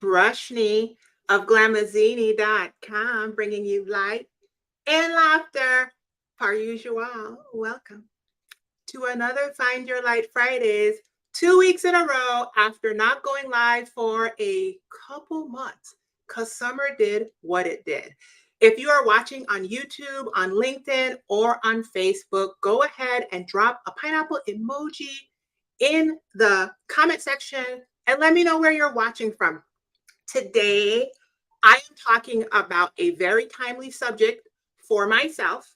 Brushni of glamazini.com, bringing you light and laughter. Per usual, welcome to another Find Your Light Fridays, 2 weeks in a row after not going live for a couple months because summer did what it did. If you are watching on YouTube, on LinkedIn, or on Facebook, go ahead and drop a pineapple emoji in the comment section and let me know where you're watching from. Today, I am talking about a very timely subject for myself,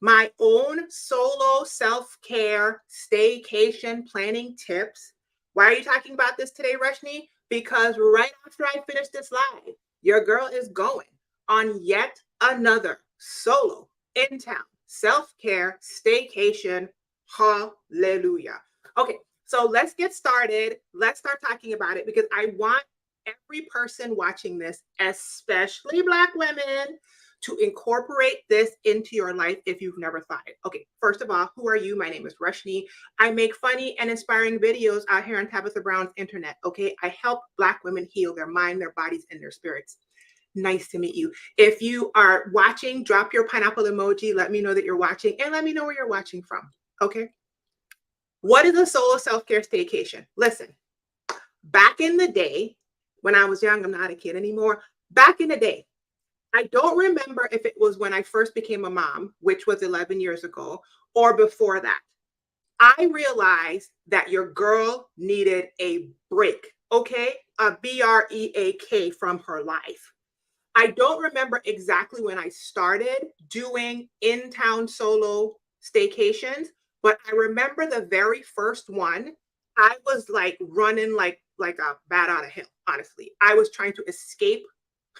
my own solo self-care staycation planning tips. Why are you talking about this today, Rashni? Because right after I finish this live, your girl is going on yet another solo in-town self-care staycation. Hallelujah. Okay, so let's get started. Let's start talking about it because I want every person watching this, especially Black women, to incorporate this into your life if you've never thought it. Okay, first of all, who are you? My name is Rashni. I make funny and inspiring videos out here on Tabitha Brown's internet. Okay, I help Black women heal their mind, their bodies, and their spirits. Nice to meet you. If you are watching, drop your pineapple emoji. Let me know that you're watching and let me know where you're watching from. Okay. What is a solo self-care staycation? Listen, back in the day, when I was young, I'm not a kid anymore. Back in the day, I don't remember if it was when I first became a mom, which was 11 years ago, or before that. I realized that your girl needed a break, okay? A break from her life. I don't remember exactly when I started doing in-town solo staycations, but I remember the very first one. I was like running like a bat out of hell, honestly. I was trying to escape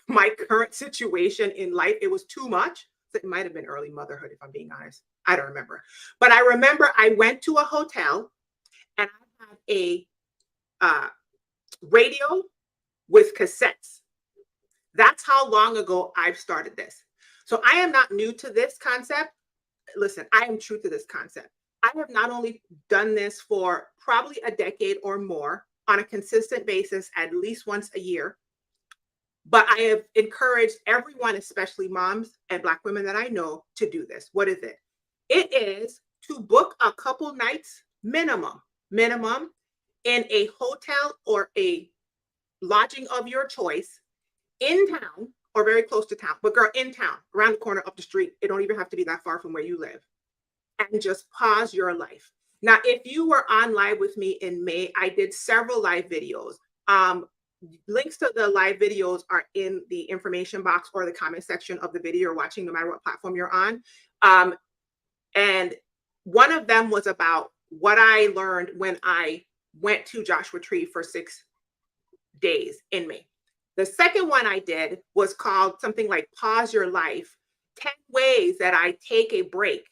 my current situation in life. It was too much. It might have been early motherhood, if I'm being honest. I don't remember. But I remember I went to a hotel and I had a radio with cassettes. That's how long ago I've started this. So I am not new to this concept. Listen, I am true to this concept. I have not only done this for probably a decade or more on a consistent basis, at least once a year, but I have encouraged everyone, especially moms and Black women that I know, to do this. What is it? It is to book a couple nights minimum in a hotel or a lodging of your choice in town or very close to town, but girl, in town, around the corner, up the street. It don't even have to be that far from where you live. And just pause your life. Now, if you were on live with me in May, I did several live videos. Links to the live videos are in the information box or the comment section of the video you're watching, no matter what platform you're on. And one of them was about what I learned when I went to Joshua Tree for 6 days in May. The second one I did was called something like Pause Your Life, 10 ways that I take a break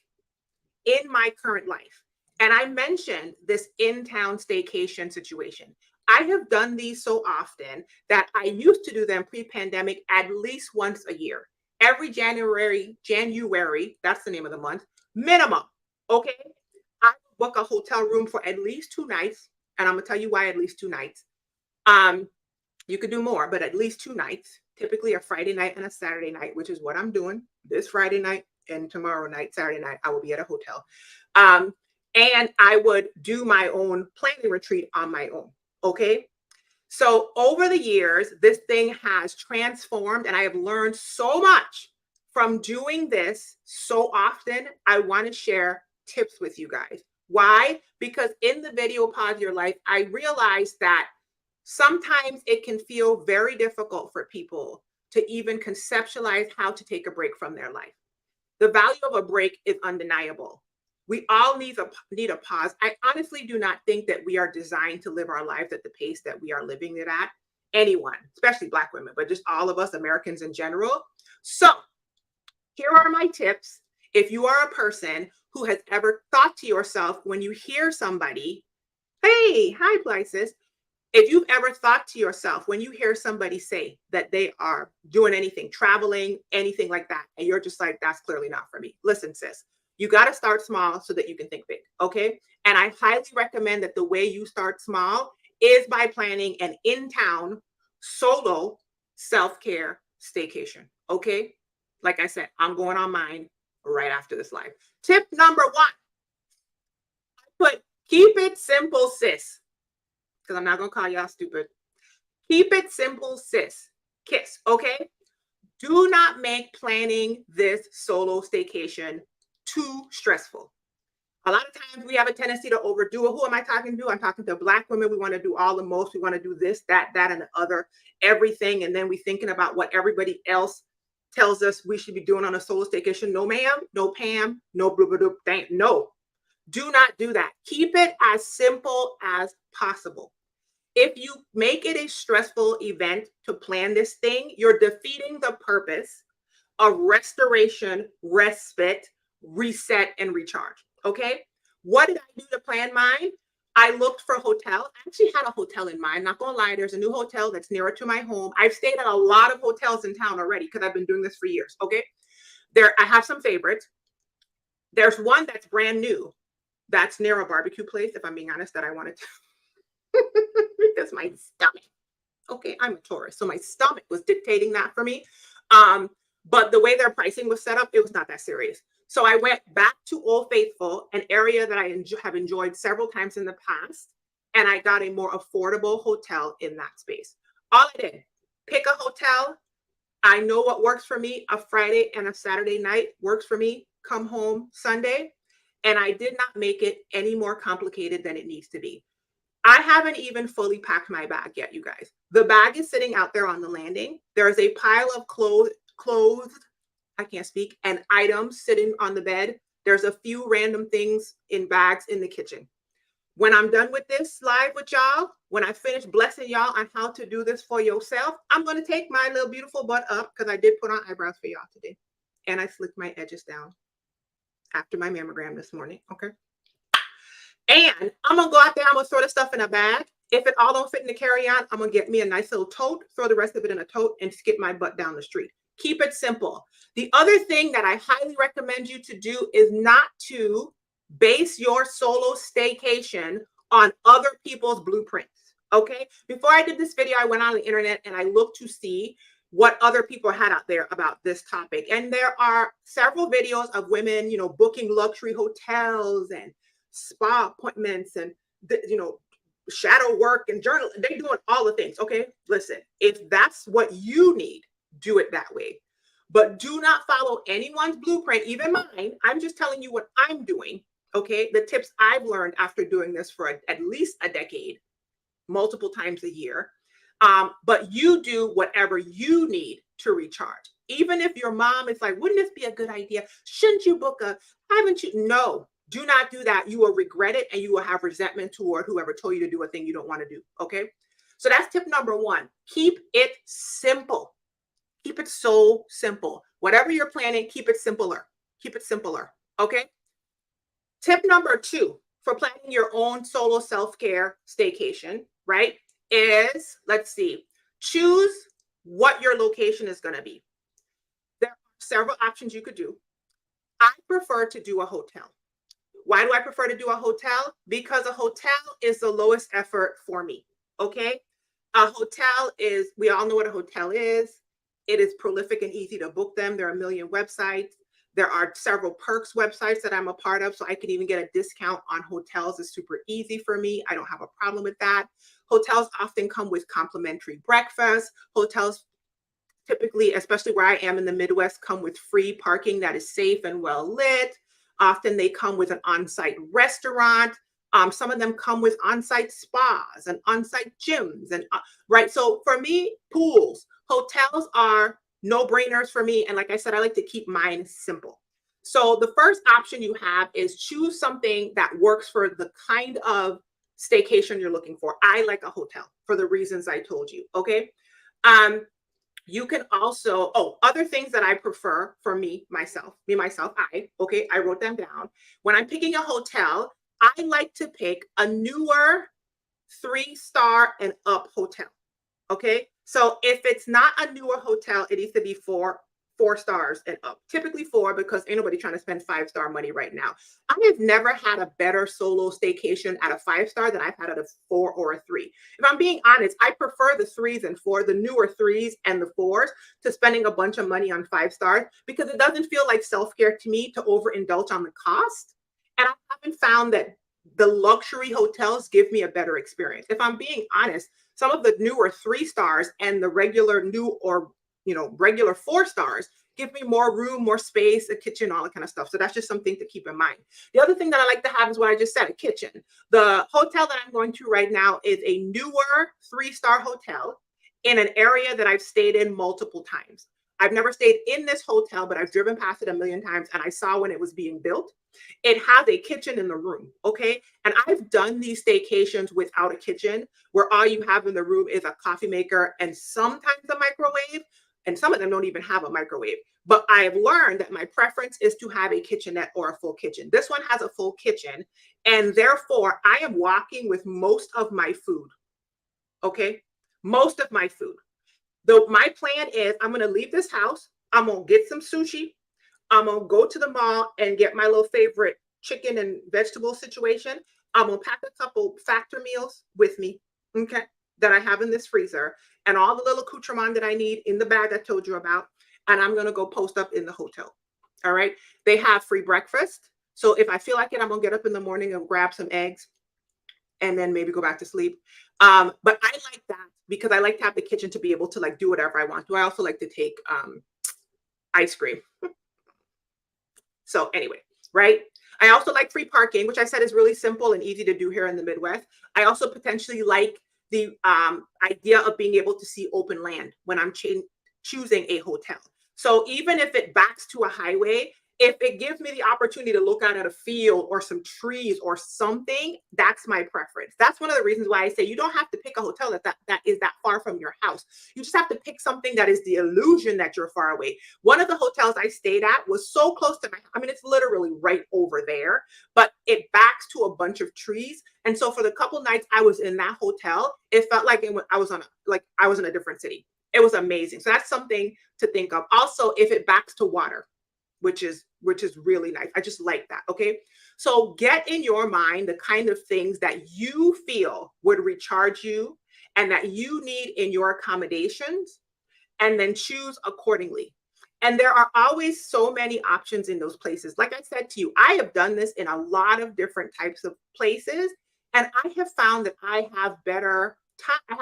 in my current life. And I mentioned this in-town staycation situation. I have done these so often that I used to do them pre-pandemic at least once a year. Every January, that's the name of the month, minimum, okay? I book a hotel room for at least 2 nights, and I'm gonna tell you why at least 2 nights. You could do more, but at least 2 nights, typically a Friday night and a Saturday night, which is what I'm doing this Friday night and tomorrow night, Saturday night, I will be at a hotel. And I would do my own planning retreat on my own. Okay. So over the years, this thing has transformed and I have learned so much from doing this so often. I want to share tips with you guys. Why? Because in the video Pause Your Life, I realized that sometimes it can feel very difficult for people to even conceptualize how to take a break from their life. The value of a break is undeniable. We all need a pause. I honestly do not think that we are designed to live our lives at the pace that we are living it at. Anyone, especially Black women, but just all of us Americans in general. So here are my tips. If you are a person who has ever thought to yourself when you hear somebody, hey, hi, K.I.S.Sis. If you've ever thought to yourself when you hear somebody say that they are doing anything, traveling, anything like that, and you're just like, that's clearly not for me. Listen, sis, you got to start small so that you can think big. Okay. And I highly recommend that the way you start small is by planning an in-town solo self-care staycation. Okay. Like I said, I'm going on mine right after this live. Tip number one, put keep it simple, sis. Because I'm not going to call y'all stupid. Keep it simple, sis. KISS. Okay. Do not make planning this solo staycation too stressful. A lot of times we have a tendency to overdo it. Who am I talking to? I'm talking to Black women. We want to do all the most. We want to do this, that, and the other, everything. And then we thinking about what everybody else tells us we should be doing on a solo staycation. No, ma'am. No, Pam. No, blah, blah, blah. No, do not do that. Keep it as simple as possible. If you make it a stressful event to plan this thing, you're defeating the purpose of restoration, respite, reset, and recharge. Okay. What did I do to plan mine? I looked for a hotel. I actually had a hotel in mind. Not gonna lie, there's a new hotel that's nearer to my home. I've stayed at a lot of hotels in town already because I've been doing this for years. Okay. I have some favorites. There's one that's brand new that's near a barbecue place, if I'm being honest, that I wanted to because my stomach. Okay, I'm a Taurus, so my stomach was dictating that for me. But the way their pricing was set up, it was not that serious. So I went back to Old Faithful, an area that I have enjoyed several times in the past, and I got a more affordable hotel in that space. All I did, pick a hotel. I know what works for me. A Friday and a Saturday night works for me. Come home Sunday. And I did not make it any more complicated than it needs to be. I haven't even fully packed my bag yet, you guys. The bag is sitting out there on the landing. There's a pile of clothes, I can't speak, and items sitting on the bed. There's a few random things in bags in the kitchen. When I'm done with this live with y'all, when I finish blessing y'all on how to do this for yourself, I'm going to take my little beautiful butt up because I did put on eyebrows for y'all today. And I slicked my edges down after my mammogram this morning. Okay. And I'm going to go out there. I'm going to throw the stuff in a bag. If it all don't fit in the carry-on, I'm going to get me a nice little tote, throw the rest of it in a tote, and skip my butt down the street. Keep it simple. The other thing that I highly recommend you to do is not to base your solo staycation on other people's blueprints. Okay. Before I did this video, I went on the internet and I looked to see what other people had out there about this topic. And there are several videos of women, booking luxury hotels and spa appointments and, shadow work and journal. They're doing all the things. Okay. Listen, if that's what you need, do it that way. But do not follow anyone's blueprint, even mine. I'm just telling you what I'm doing. Okay. The tips I've learned after doing this for at least a decade, multiple times a year. But you do whatever you need to recharge. Even if your mom is like, wouldn't this be a good idea? Shouldn't you book haven't you? No, do not do that. You will regret it and you will have resentment toward whoever told you to do a thing you don't want to do. Okay. So that's tip number one. Keep it simple. Keep it so simple. Whatever you're planning, keep it simpler. Keep it simpler. Okay. Tip number two for planning your own solo self-care staycation, right, is, let's see, choose what your location is going to be. There are several options you could do. I prefer to do a hotel. Why do I prefer to do a hotel? Because a hotel is the lowest effort for me. Okay. A hotel is, we all know what a hotel is. It is prolific and easy to book them. There are a million websites. There are several perks websites that I'm a part of, so I can even get a discount on hotels. It's super easy for me. I don't have a problem with that. Hotels often come with complimentary breakfast. Hotels typically, especially where I am in the Midwest, come with free parking that is safe and well lit. Often they come with an on-site restaurant. Some of them come with on-site spas and on-site gyms, and right. So for me, pools, hotels are no-brainers for me. And like I said, I like to keep mine simple. So the first option you have is choose something that works for the kind of staycation you're looking for. I like a hotel for the reasons I told you. Okay. You can also, other things that I prefer for myself, I wrote them down. When I'm picking a hotel, I like to pick a newer 3-star and up hotel. Okay. So if it's not a newer hotel, it needs to be 4 4 stars and up. Typically 4 because ain't nobody trying to spend 5-star money right now. I have never had a better solo staycation at a 5-star than I've had at a 4 or a 3. If I'm being honest, I prefer the 3s and 4, the newer 3s and the 4s to spending a bunch of money on 5 stars because it doesn't feel like self-care to me to overindulge on the cost. And I haven't found that the luxury hotels give me a better experience. If I'm being honest, some of the newer 3 stars and the regular new or regular 4 stars give me more room, more space, a kitchen, all that kind of stuff. So that's just something to keep in mind. The other thing that I like to have is what I just said, a kitchen. The hotel that I'm going to right now is a newer 3-star hotel in an area that I've stayed in multiple times. I've never stayed in this hotel, but I've driven past it a million times and I saw when it was being built. It has a kitchen in the room, okay? And I've done these staycations without a kitchen where all you have in the room is a coffee maker and sometimes a microwave, and some of them don't even have a microwave. But I've learned that my preference is to have a kitchenette or a full kitchen. This one has a full kitchen, and therefore I am walking with most of my food, okay? Most of my food. Though my plan is I'm going to leave this house. I'm going to get some sushi. I'm going to go to the mall and get my little favorite chicken and vegetable situation. I'm going to pack a couple factor meals with me, okay, that I have in this freezer and all the little accoutrement that I need in the bag I told you about. And I'm going to go post up in the hotel. All right. They have free breakfast. So if I feel like it, I'm going to get up in the morning and grab some eggs and then maybe go back to sleep. But I like that because I like to have the kitchen to be able to like do whatever I want to. I also like to take ice cream. So anyway, right? I also like free parking, which I said is really simple and easy to do here in the Midwest. I also potentially like the idea of being able to see open land when I'm choosing a hotel. So even if it backs to a highway, if it gives me the opportunity to look out at a field or some trees or something, that's my preference. That's one of the reasons why I say you don't have to pick a hotel that is that far from your house. You just have to pick something that is the illusion that you're far away. One of the hotels I stayed at was so close to it's literally right over there, but it backs to a bunch of trees. And so for the couple nights I was in that hotel, it felt like I was in a different city. It was amazing. So that's something to think of. Also, if it backs to water, which is really nice. I just like that. Okay. So get in your mind the kind of things that you feel would recharge you and that you need in your accommodations, and then choose accordingly. And there are always so many options in those places. Like I said to you, I have done this in a lot of different types of places, and I have found that I have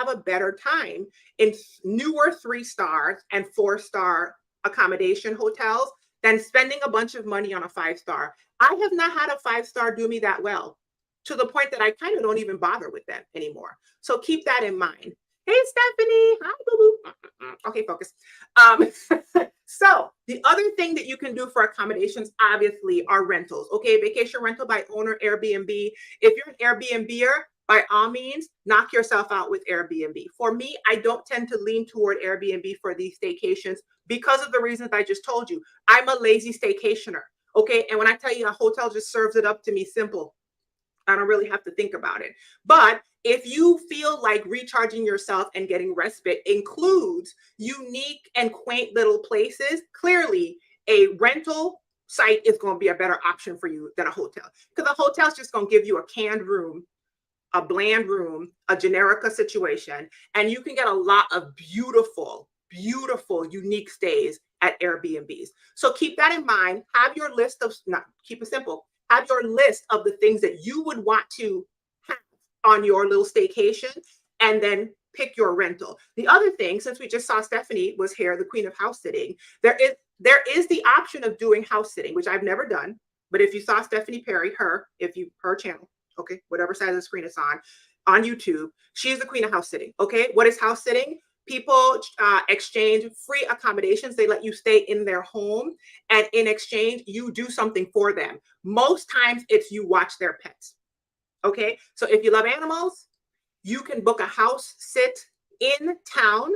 a better time in newer 3-star and 4-star accommodation hotels than spending a bunch of money on a 5-star. I have not had a 5-star do me that well, to the point that I kind of don't even bother with them anymore. So keep that in mind. Hey, Stephanie. Hi, boo-boo. Okay, focus. So the other thing that you can do for accommodations, obviously, are rentals. Okay, vacation rental by owner, Airbnb. If you're an Airbnber, by all means, knock yourself out with Airbnb. For me, I don't tend to lean toward Airbnb for these staycations because of the reasons I just told you. I'm a lazy staycationer, okay? And when I tell you a hotel just serves it up to me simple, I don't really have to think about it. But if you feel like recharging yourself and getting respite includes unique and quaint little places, clearly a rental site is going to be a better option for you than a hotel, because a hotel is just going to give you a canned room, a bland room, a generica situation, and you can get a lot of beautiful, unique stays at Airbnbs. So keep that in mind. Have your list of, keep it simple, have your list of the things that you would want to have on your little staycation, and then pick your rental. The other thing, since we just saw Stephanie was here, the queen of house sitting, there is the option of doing house sitting, which I've never done. But if you saw Stephanie Perry, her channel, okay, whatever side of the screen it's on YouTube, she's the queen of house sitting. Okay, what is house sitting? People exchange free accommodations. They let you stay in their home, and in exchange, you do something for them. Most times it's you watch their pets. Okay, so if you love animals, you can book a house sit in town,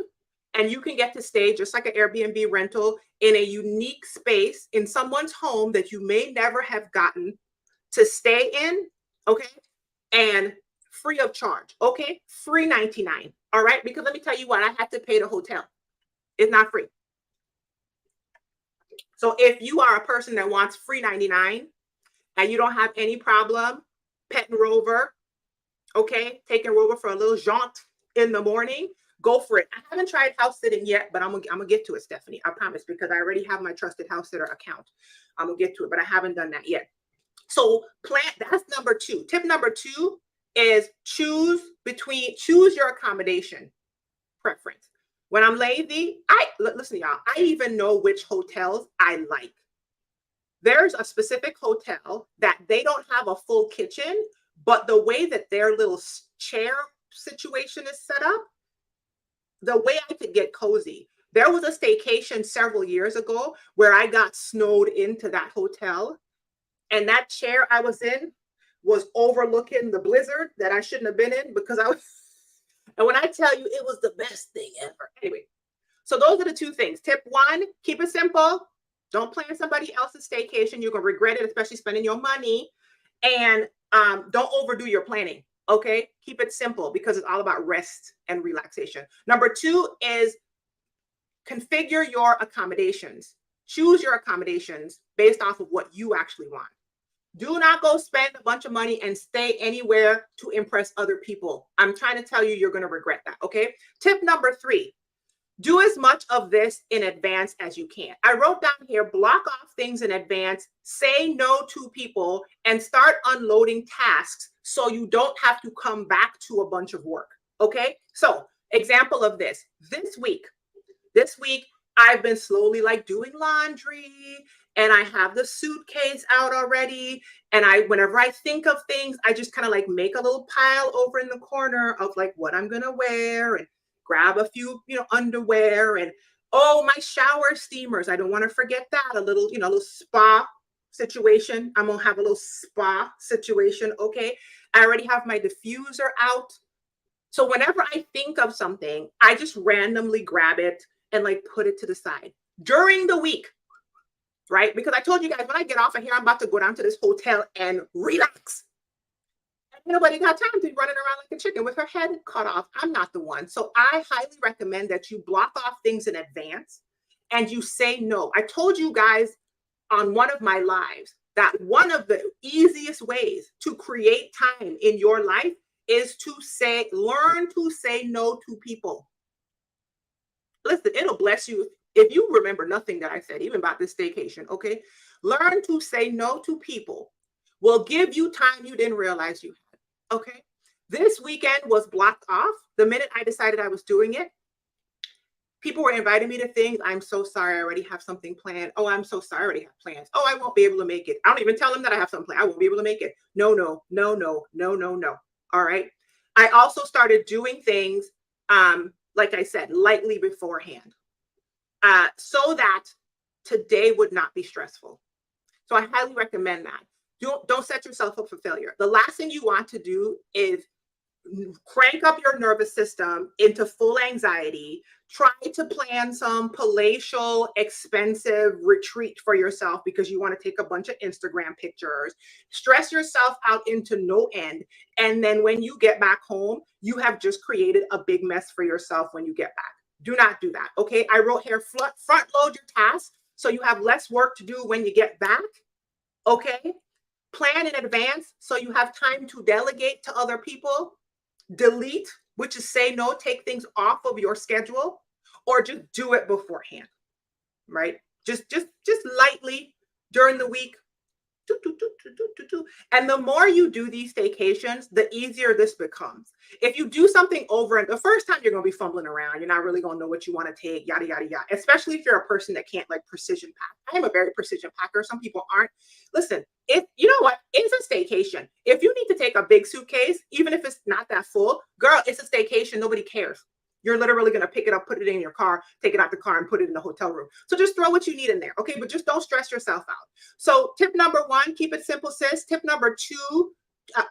and you can get to stay just like an Airbnb rental in a unique space in someone's home that you may never have gotten to stay in. Okay, and free of charge. Okay, free 99. All right, because let me tell you what, I had to pay the hotel. It's not free. So if you are a person that wants free 99 and you don't have any problem petting Rover, okay, taking Rover for a little jaunt in the morning, go for it. I haven't tried house sitting yet, but I'm gonna get to it, Stephanie. I promise, because I already have my trusted house sitter account. I'm gonna get to it, but I haven't done that yet. So plan, that's number two. Tip number two is choose your accommodation preference. When I'm lazy, listen, y'all, I even know which hotels I like. There's a specific hotel that they don't have a full kitchen, but the way that their little chair situation is set up, the way I could get cozy. There was a staycation several years ago where I got snowed into that hotel, and that chair I was in was overlooking the blizzard that I shouldn't have been in because I was, and when I tell you it was the best thing ever. Anyway, so those are the two things. Tip one, keep it simple. Don't plan somebody else's staycation. You're going to regret it, especially spending your money. And don't overdo your planning. Okay. Keep it simple because it's all about rest and relaxation. Number two is configure your accommodations. Choose your accommodations based off of what you actually want. Do not go spend a bunch of money and stay anywhere to impress other people. I'm trying to tell you, you're going to regret that. Okay. Tip number three, do as much of this in advance as you can. I wrote down here, block off things in advance, say no to people, and start unloading tasks so you don't have to come back to a bunch of work. Okay. So example of this week, I've been slowly like doing laundry, and I have the suitcase out already. And whenever I think of things, I just kind of like make a little pile over in the corner of like what I'm going to wear and grab a few, underwear and, oh, my shower steamers. I don't want to forget that. A little, little spa situation. I'm going to have a little spa situation. Okay. I already have my diffuser out. So whenever I think of something, I just randomly grab it and like put it to the side during the week, right? Because I told you guys, when I get off of here, I'm about to go down to this hotel and relax. And nobody got time to be running around like a chicken with her head cut off. I'm not the one. So I highly recommend that you block off things in advance and you say no. I told you guys on one of my lives that one of the easiest ways to create time in your life is to learn to say no to people. Listen, it'll bless you if you remember nothing that I said, even about this staycation, okay? Learn to say no to people will give you time you didn't realize you had, okay? This weekend was blocked off. The minute I decided I was doing it, people were inviting me to things. I'm so sorry, I already have something planned. Oh, I'm so sorry, I already have plans. Oh, I won't be able to make it. I don't even tell them that I have something planned. I won't be able to make it. No. All right. I also started doing things, like I said, lightly beforehand, so that today would not be stressful. So I highly recommend that. Don't set yourself up for failure. The last thing you want to do is crank up your nervous system into full anxiety. Try to plan some palatial, expensive retreat for yourself because you want to take a bunch of Instagram pictures. Stress yourself out into no end. And then when you get back home, you have just created a big mess for yourself when you get back. Do not do that. Okay. I wrote here, front load your tasks so you have less work to do when you get back. Okay. Plan in advance so you have time to delegate to other people. Delete, which is say no, take things off of your schedule, or just do it beforehand, right? Just lightly during the week. And the more you do these staycations, the easier this becomes. If you do something over, and the first time you're going to be fumbling around, you're not really going to know what you want to take, yada, yada, yada. Especially if you're a person that can't like precision pack. I am a very precision packer. Some people aren't. Listen, you know what? It's a staycation. If you need to take a big suitcase, even if it's not that full, girl, it's a staycation. Nobody cares. You're literally going to pick it up, put it in your car, take it out the car and put it in the hotel room. So just throw what you need in there. Okay. But just don't stress yourself out. So tip number one, keep it simple, sis. Tip number two,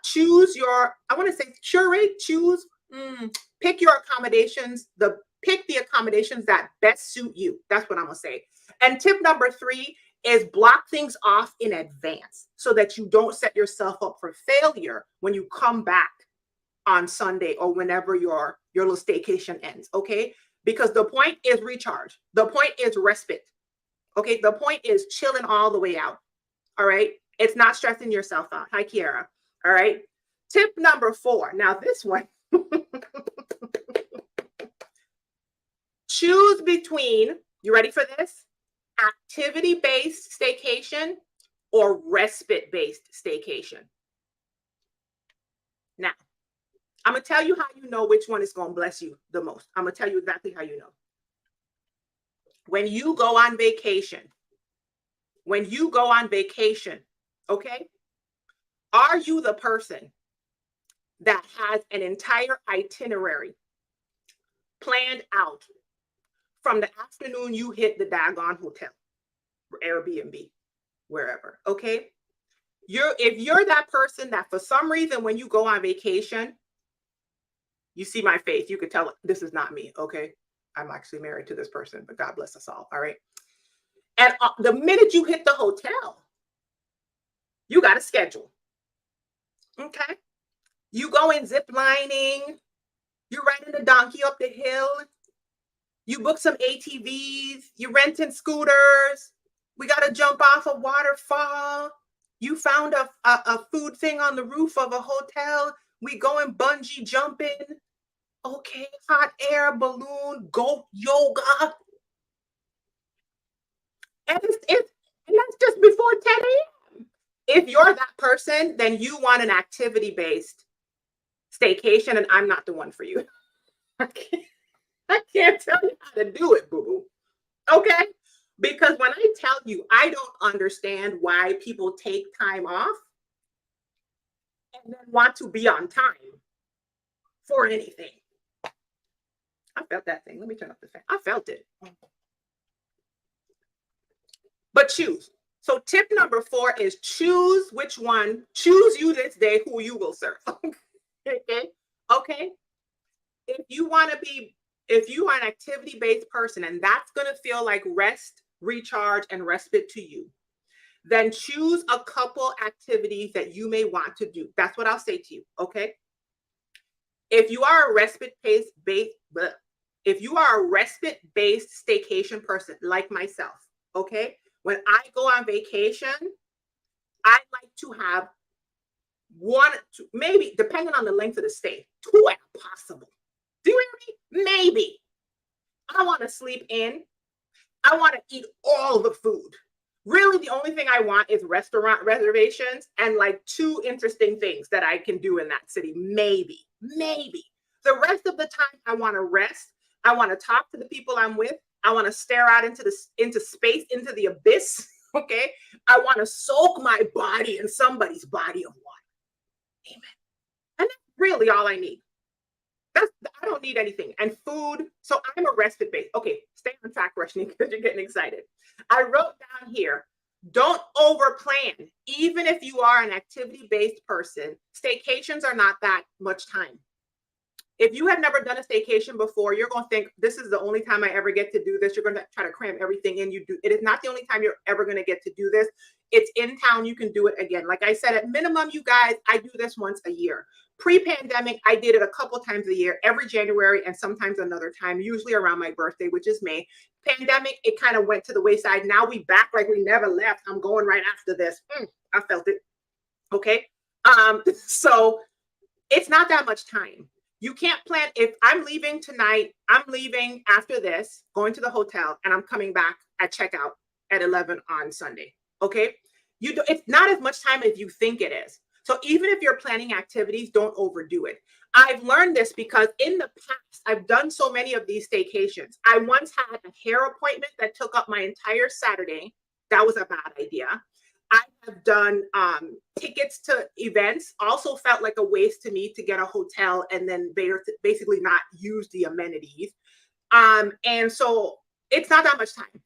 choose your, pick your accommodations, pick the accommodations that best suit you. That's what I'm going to say. And tip number three is block things off in advance so that you don't set yourself up for failure when you come back on Sunday or whenever your little staycation ends, okay? Because the point is recharge. The point is respite, Okay, the point is chilling all the way out. All right, it's not stressing yourself out. Hi, Kiara. All right, tip number 4. Now, this one, choose between, you ready for this? Activity-based staycation or respite-based staycation. Now, I'm going to tell you how you know which one is going to bless you the most. I'm going to tell you exactly how you know. When you go on vacation, okay, are you the person that has an entire itinerary planned out from the afternoon you hit the daggone hotel, Airbnb, wherever, okay? If you're that person that for some reason when you go on vacation, you see my face, you could tell this is not me, okay? I'm actually married to this person, but God bless us all right? And the minute you hit the hotel, you got a schedule, okay? You go in zip lining, you're riding the donkey up the hill, you book some ATVs, you renting scooters, we got to jump off a waterfall, you found a food thing on the roof of a hotel, we going bungee jumping, okay, hot air balloon, goat yoga. And that's just before 10 a.m. If you're that person, then you want an activity-based staycation, and I'm not the one for you. I can't tell you how to do it, boo-boo. Okay? Because when I tell you, I don't understand why people take time off and then want to be on time for anything. I felt that thing. Let me turn up the fan. I felt it. But choose. So tip number 4 is choose which one. Choose you this day who you will serve. Okay? Okay? If you are an activity-based person and that's going to feel like rest, recharge, and respite to you, then choose a couple activities that you may want to do. That's what I'll say to you, okay? If you are a respite-based staycation person like myself, okay? When I go on vacation, I like to have one, maybe depending on the length of the stay, 2 at a possible. Do you hear me? Maybe. I want to sleep in. I want to eat all the food. Really, the only thing I want is restaurant reservations and like 2 interesting things that I can do in that city. Maybe. The rest of the time, I want to rest. I want to talk to the people I'm with. I want to stare out into space, into the abyss. Okay. I want to soak my body in somebody's body of water. Amen. And that's really all I need. I don't need anything. And food. So I'm a respite base. Okay, stay on track, Rushni, because you're getting excited. I wrote down here, don't over plan. Even if you are an activity-based person, staycations are not that much time. If you have never done a staycation before, you're going to think, this is the only time I ever get to do this. You're going to try to cram everything in. It is not the only time you're ever going to get to do this. It's in town. You can do it again. Like I said, at minimum, you guys, I do this once a year. Pre-pandemic, I did it a couple times a year, every January and sometimes another time, usually around my birthday, which is May. Pandemic, it kind of went to the wayside. Now we back like we never left. I'm going right after this. I felt it. Okay. So it's not that much time. You can't plan. If I'm leaving tonight, I'm leaving after this, going to the hotel, and I'm coming back at checkout at 11 on Sunday. Okay. It's not as much time as you think it is. So even if you're planning activities, don't overdo it. I've learned this because in the past, I've done so many of these staycations. I once had a hair appointment that took up my entire Saturday. That was a bad idea. I have done tickets to events, also felt like a waste to me to get a hotel and then basically not use the amenities. And so it's not that much time.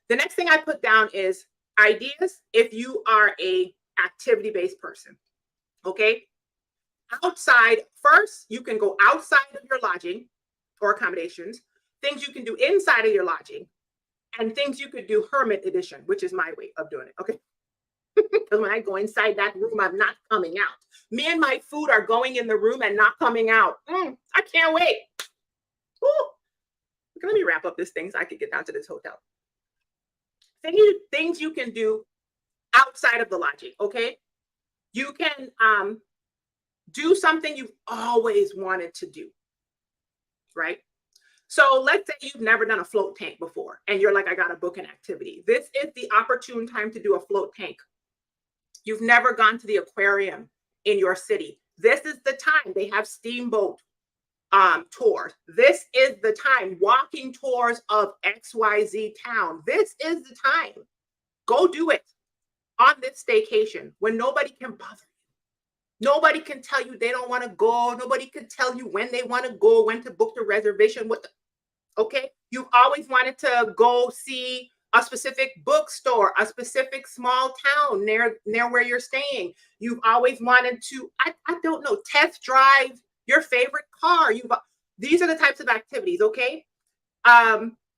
The next thing I put down is ideas if you are a activity-based person. Okay. Outside, first, you can go outside of your lodging or accommodations, things you can do inside of your lodging, and things you could do hermit edition, which is my way of doing it. Okay. Because when I go inside that room, I'm not coming out. Me and my food are going in the room and not coming out. I can't wait. Ooh. Let me wrap up this thing so I can get down to this hotel. things you can do outside of the lodging. Okay. You can do something you've always wanted to do, right? So let's say you've never done a float tank before and you're like, I got to book an activity. This is the opportune time to do a float tank. You've never gone to the aquarium in your city. This is the time. They have steamboat tours. This is the time. Walking tours of XYZ town. This is the time. Go do it on this staycation when nobody can bother you. Nobody can tell you they don't want to go. Nobody can tell you when they want to go, when to book the reservation. Okay? You've always wanted to go see a specific bookstore, a specific small town near where you're staying. You've always wanted to, I don't know, test drive your favorite car. These are the types of activities, okay?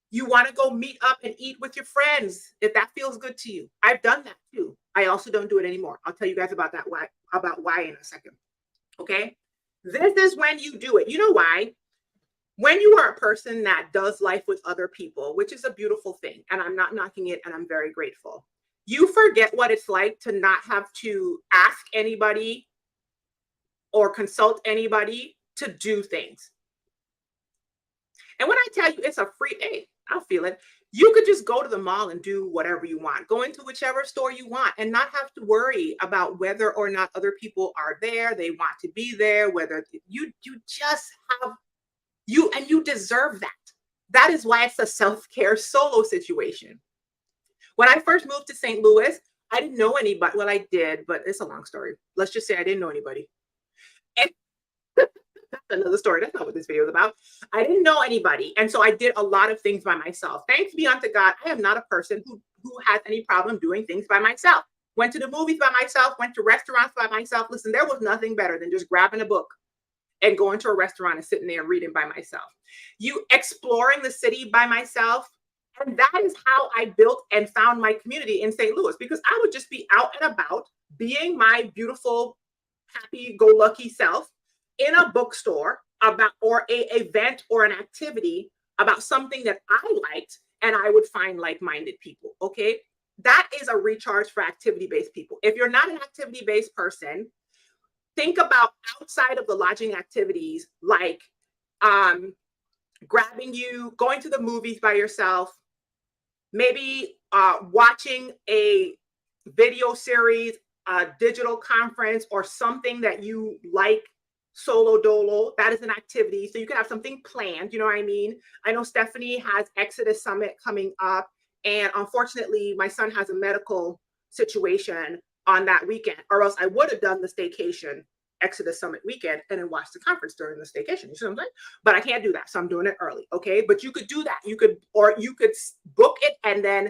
You want to go meet up and eat with your friends if that feels good to you. I've done that too. I also don't do it anymore. I'll tell you guys about why in a second. Okay? This is when you do it. You know why? When you are a person that does life with other people, which is a beautiful thing, and I'm not knocking it and I'm very grateful, you forget what it's like to not have to ask anybody or consult anybody to do things. And when I tell you it's a free, hey, I'll feel it. You could just go to the mall and do whatever you want. Go into whichever store you want and not have to worry about whether or not other people are there. They want to be there, whether you just have and you deserve that. That is why it's a self-care solo situation. When I first moved to St. Louis, I didn't know anybody. Well, I did, but it's a long story. Let's just say I didn't know anybody. And that's another story. That's not what this video is about. I didn't know anybody. And so I did a lot of things by myself. Thanks be unto God, I am not a person who has any problem doing things by myself. Went to the movies by myself, went to restaurants by myself. Listen, there was nothing better than just grabbing a book and going to a restaurant and sitting there and reading by myself. You exploring the city by myself. And that is how I built and found my community in St. Louis, because I would just be out and about being my beautiful, happy-go-lucky self in a bookstore or a event or an activity about something that I liked, and I would find like-minded people, okay? That is a recharge for activity-based people. If you're not an activity-based person, think about outside of the lodging activities, like going to the movies by yourself, maybe watching a video series, a digital conference, or something that you like solo dolo. That is an activity. So you can have something planned. You know what I mean? I know Stephanie has Exodus Summit coming up. And unfortunately, my son has a medical situation on that weekend, or else I would have done the staycation Exodus Summit weekend and then watch the conference during the staycation. You see what I'm saying? But I can't do that. So I'm doing it early. Okay. But you could do that. You could book it and then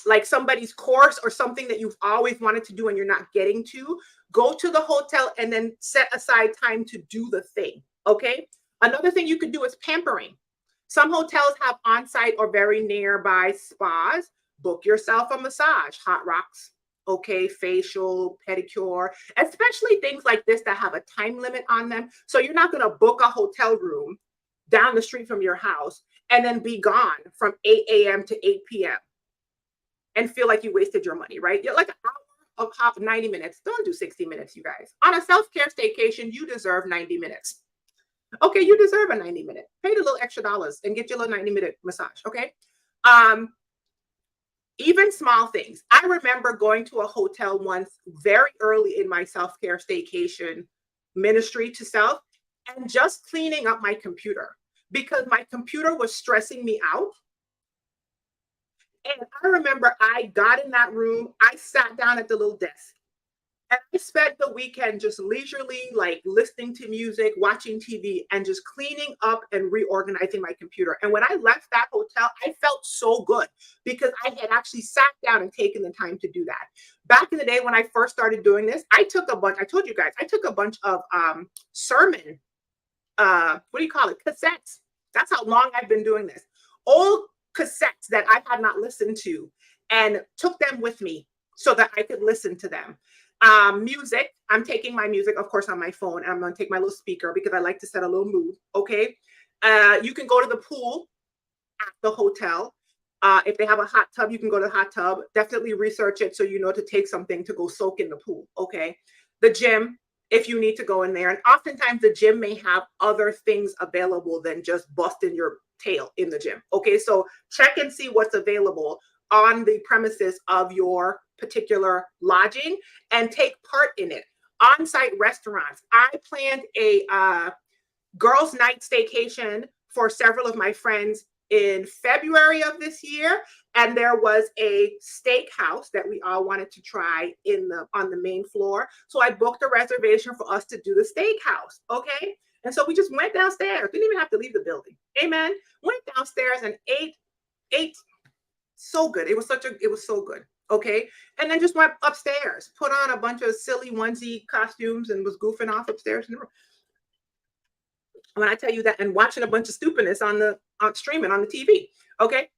like somebody's course or something that you've always wanted to do and you're not getting to, go to the hotel and then set aside time to do the thing. Okay. Another thing you could do is pampering. Some hotels have on-site or very nearby spas. Book yourself a massage, hot rocks, okay, facial, pedicure, especially things like this that have a time limit on them. So you're not going to book a hotel room down the street from your house and then be gone from 8 a.m. to 8 p.m. and feel like you wasted your money, right? You're like an hour of 90 minutes. Don't do 60 minutes, you guys. On a self-care staycation, you deserve 90 minutes. Okay, you deserve a 90-minute. Pay the little extra dollars and get your little 90-minute massage, okay? Even small things. I remember going to a hotel once very early in my self-care staycation ministry to self and just cleaning up my computer because my computer was stressing me out. And I remember I got in that room, I sat down at the little desk, and I spent the weekend just leisurely, like listening to music, watching TV, and just cleaning up and reorganizing my computer. And when I left that hotel, I felt so good because I had actually sat down and taken the time to do that. Back in the day when I first started doing this, I took a bunch of sermon, cassettes. That's how long I've been doing this. Old cassettes that I had not listened to and took them with me so that I could listen to them. Music, I'm taking my music, of course, on my phone, and I'm going to take my little speaker because I like to set a little mood. Okay. You can go to the pool at the hotel. If they have a hot tub, you can go to the hot tub. Definitely research it so you know to take something to go soak in the pool. Okay. The gym, if you need to go in there. And oftentimes the gym may have other things available than just busting your tail in the gym. Okay. So check and see what's available on the premises of your particular lodging and take part in it. On-site restaurants. I planned a girls' night staycation for several of my friends in February of this year, and there was a steakhouse that we all wanted to try on the main floor. So I booked a reservation for us to do the steakhouse. Okay. And so we just went downstairs. Didn't even have to leave the building. Amen. Went downstairs and ate so good. It was so good. Okay. And then just went upstairs, put on a bunch of silly onesie costumes and was goofing off upstairs in the room. When I tell you that, and watching a bunch of stupidness on streaming on the TV. Okay.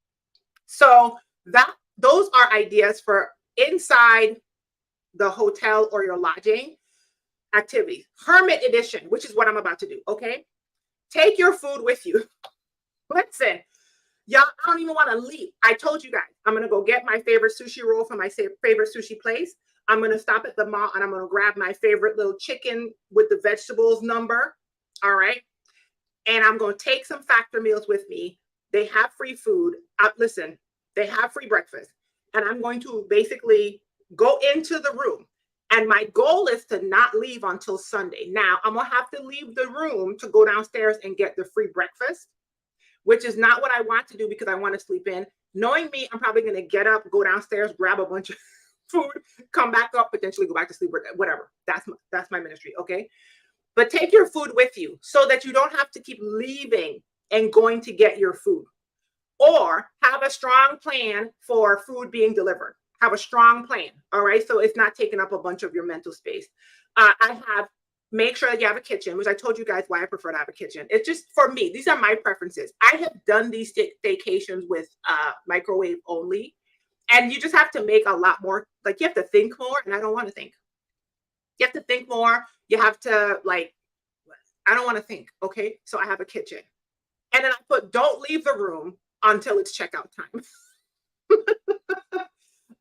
So those are ideas for inside the hotel or your lodging activities. Hermit edition, which is what I'm about to do. Okay. Take your food with you. Listen, y'all, I don't even want to leave. I told you guys, I'm going to go get my favorite sushi roll from my favorite sushi place. I'm going to stop at the mall and I'm going to grab my favorite little chicken with the vegetables number. All right. And I'm going to take some factor meals with me. They have free food. Listen, they have free breakfast. And I'm going to basically go into the room. And my goal is to not leave until Sunday. Now, I'm going to have to leave the room to go downstairs and get the free breakfast, which is not what I want to do because I want to sleep in. Knowing me, I'm probably going to get up, go downstairs, grab a bunch of food, come back up, potentially go back to sleep, whatever. That's my ministry, okay? But take your food with you so that you don't have to keep leaving and going to get your food. Or have a strong plan for food being delivered. Have a strong plan, all right? So it's not taking up a bunch of your mental space. Make sure that you have a kitchen, which I told you guys why I prefer to have a kitchen. It's just for me. These are my preferences. I have done these staycations with microwave only. And you just have to make a lot more, like you have to think more, and I don't want to think. You have to think more. You have to I don't want to think. Okay. So I have a kitchen. And then I put, don't leave the room until it's checkout time.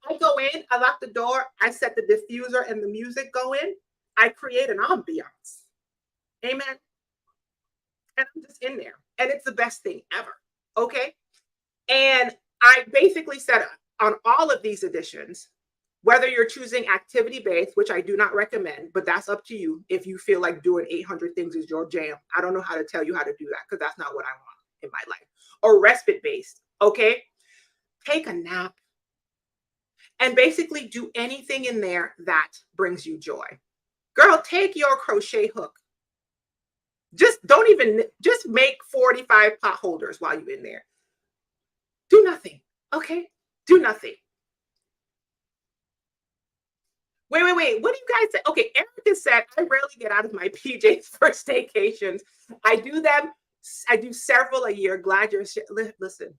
I go in, I lock the door, I set the diffuser and the music going. I create an ambiance. Amen. And I'm just in there. And it's the best thing ever. Okay. And I basically said on all of these editions, whether you're choosing activity-based, which I do not recommend, but that's up to you. If you feel like doing 800 things is your jam, I don't know how to tell you how to do that because that's not what I want in my life. Or respite-based, okay? Take a nap and basically do anything in there that brings you joy. Girl, take your crochet hook. Just make 45 pot holders while you're in there. Do nothing, okay? Do nothing. Wait. What do you guys say? Okay, Erica said, I rarely get out of my PJs for staycations. I do several a year. Glad you're, listen,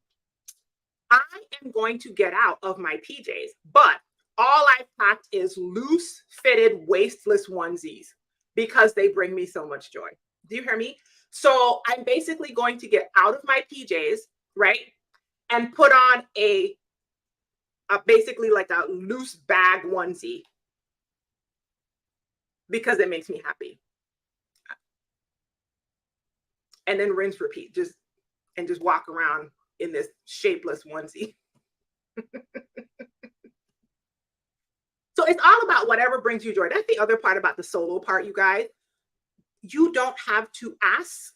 I am going to get out of my PJs, but all I've packed is loose fitted, wasteless onesies because they bring me so much joy. Do you hear me? So I'm basically going to get out of my PJs, right? And put on basically like a loose bag onesie, because it makes me happy. And then rinse, repeat, just walk around in this shapeless onesie. So it's all about whatever brings you joy. That's the other part about the solo part, you guys. You don't have to ask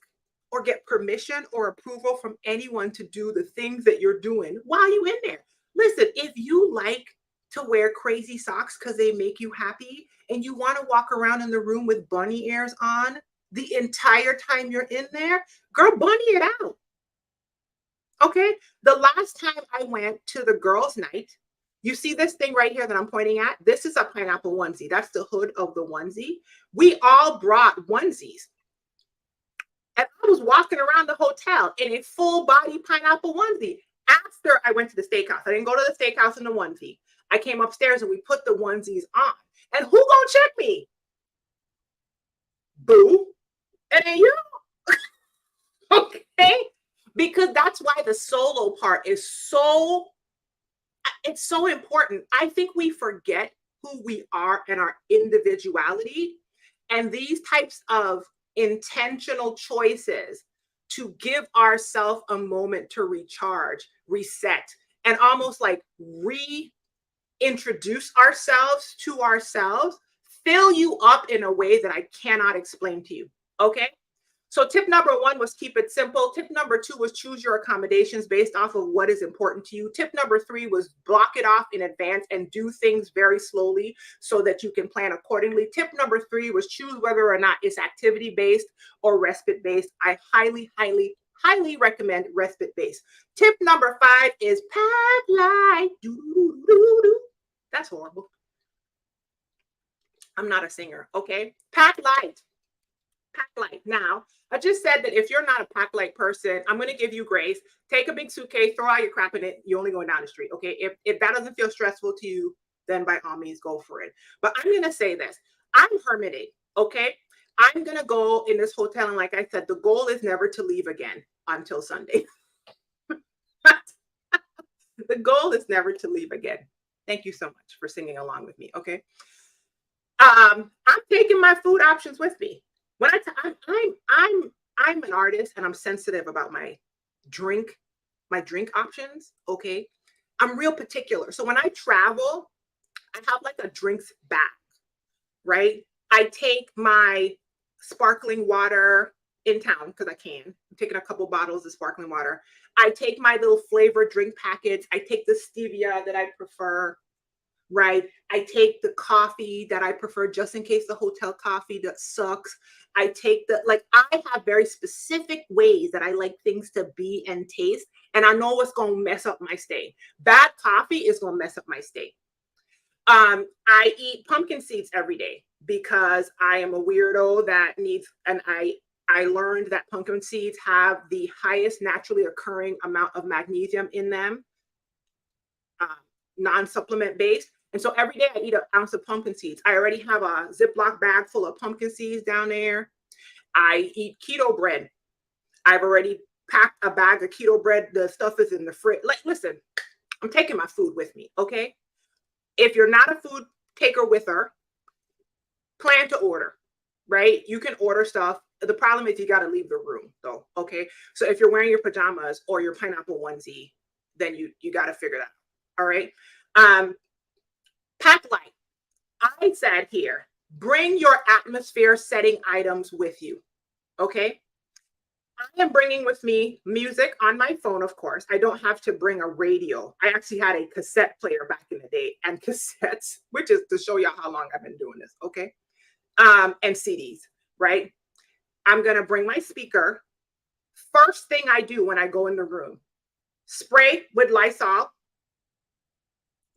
or get permission or approval from anyone to do the things that you're doing while you're in there. Listen, if you like to wear crazy socks because they make you happy and you want to walk around in the room with bunny ears on the entire time you're in there, girl, bunny it out. Okay. The last time I went to the girls' night, you see this thing right here that I'm pointing at? This is a pineapple onesie. That's the hood of the onesie. We all brought onesies. And I was walking around the hotel in a full body pineapple onesie after I went to the steakhouse. I didn't go to the steakhouse in the onesie. I came upstairs and we put the onesies on. And who gonna check me? Boo. It ain't you. Okay. because that's why the solo part is so, it's so important. I think we forget who we are and our individuality, and these types of intentional choices to give ourselves a moment to recharge, reset, and almost like reintroduce ourselves to ourselves fill you up in a way that I cannot explain to you. Okay. So tip number one was keep it simple. Tip number two was choose your accommodations based off of what is important to you. Tip number three was block it off in advance and do things very slowly so that you can plan accordingly. Tip number three was choose whether or not it's activity based or respite based. I highly, highly, highly recommend respite based. Tip number five is pack light. That's horrible. I'm not a singer. Okay. Pack light. Pack light. Now, I just said that if you're not a pack light person, I'm going to give you grace. Take a big suitcase, throw all your crap in it. You're only going down the street. Okay. If that doesn't feel stressful to you, then by all means go for it. But I'm going to say this. I'm hermiting. Okay. I'm going to go in this hotel. And like I said, the goal is never to leave again until Sunday. The goal is never to leave again. Thank you so much for singing along with me. Okay. I'm taking my food options with me. When I'm an artist and I'm sensitive about my drink options. Okay. I'm real particular. So when I travel, I have like a drinks bag, right? I take my sparkling water in town because I can. I'm taking a couple bottles of sparkling water. I take my little flavored drink packets. I take the stevia that I prefer, right? I take the coffee that I prefer just in case the hotel coffee that sucks. I take I have very specific ways that I like things to be and taste. And I know what's going to mess up my stay. Bad coffee is going to mess up my stay. I eat pumpkin seeds every day because I am a weirdo that needs, and I learned that pumpkin seeds have the highest naturally occurring amount of magnesium in them, non-supplement based. And so every day I eat an ounce of pumpkin seeds. I already have a Ziploc bag full of pumpkin seeds down there. I eat keto bread. I've already packed a bag of keto bread. The stuff is in the fridge. Like, listen, I'm taking my food with me, okay? If you're not a food taker with her, plan to order, right? You can order stuff. The problem is you got to leave the room though, okay? So if you're wearing your pajamas or your pineapple onesie, then you got to figure that out, all right? Pack light. I said here, bring your atmosphere setting items with you, okay? I am bringing with me music on my phone, of course. I don't have to bring a radio. I actually had a cassette player back in the day and cassettes, which is to show y'all how long I've been doing this, okay? And CDs, right? I'm going to bring my speaker. First thing I do when I go in the room, spray with Lysol,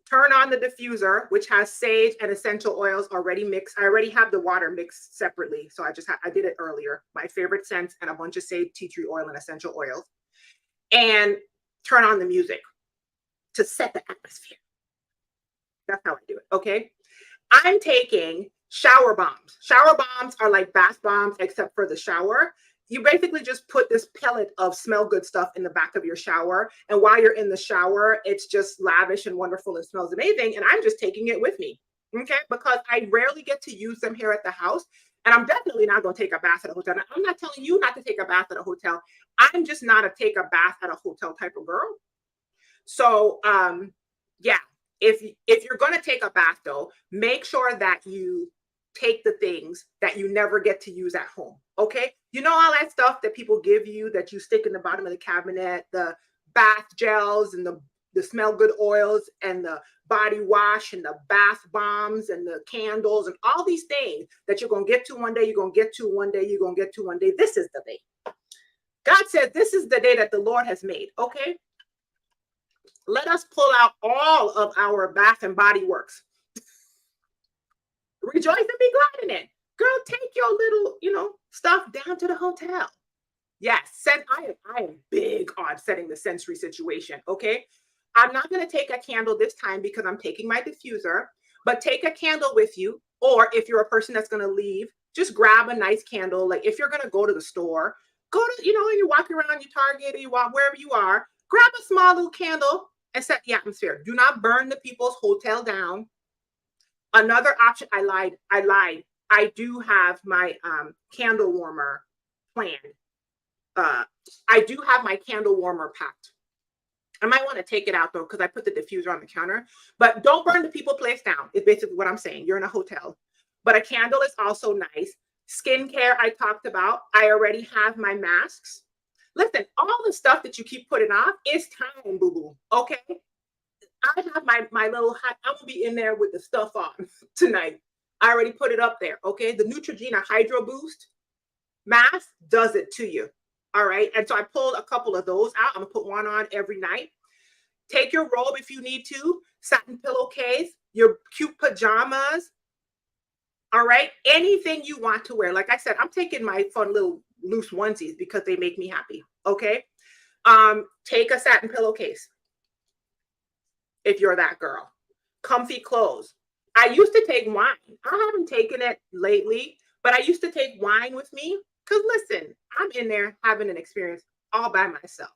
turn on the diffuser, which has sage and essential oils already mixed. I already have the water mixed separately. So I did it earlier. My favorite scents and a bunch of sage, tea tree oil, and essential oils. And turn on the music to set the atmosphere. That's how I do it. Okay. I'm taking shower bombs. Shower bombs are like bath bombs, except for the shower. You basically just put this pellet of smell good stuff in the back of your shower. And while you're in the shower, it's just lavish and wonderful and smells amazing. And I'm just taking it with me. Okay. Because I rarely get to use them here at the house. And I'm definitely not going to take a bath at a hotel. Now, I'm not telling you not to take a bath at a hotel. I'm just not a take a bath at a hotel type of girl. So, yeah, if you're going to take a bath though, make sure that you take the things that you never get to use at home. Okay. You know, all that stuff that people give you that you stick in the bottom of the cabinet, the bath gels and the smell good oils and the body wash and the bath bombs and the candles and all these things that you're going to get to one day, you're going to get to one day, you're going to get to one day. This is the day. God said, this is the day that the Lord has made. Okay. Let us pull out all of our Bath and Body Works. Rejoice and be glad in it. Girl, take your little, stuff down to the hotel. Yes, I am big on setting the sensory situation, okay? I'm not going to take a candle this time because I'm taking my diffuser, but take a candle with you. Or if you're a person that's going to leave, just grab a nice candle. Like if you're going to go to the store, go to, you walk around your Target or you walk wherever you are, grab a small little candle and set the atmosphere. Do not burn the people's hotel down. Another option, I lied. I do have my candle warmer planned. I do have my candle warmer packed. I might want to take it out though, because I put the diffuser on the counter. But don't burn the people place down, is basically what I'm saying. You're in a hotel. But a candle is also nice. Skincare, I talked about. I already have my masks. Listen, all the stuff that you keep putting off, it's time, boo-boo. Okay? I have my little hot, I'm gonna be in there with the stuff on tonight. I already put it up there. Okay. The Neutrogena Hydro Boost mask does it to you. All right. And so I pulled a couple of those out. I'm gonna put one on every night. Take your robe if you need to, satin pillowcase, your cute pajamas. All right. Anything you want to wear. Like I said, I'm taking my fun little loose onesies because they make me happy. Okay. Take a satin pillowcase if you're that girl. Comfy clothes. I used to take wine. I haven't taken it lately, but I used to take wine with me because listen, I'm in there having an experience all by myself.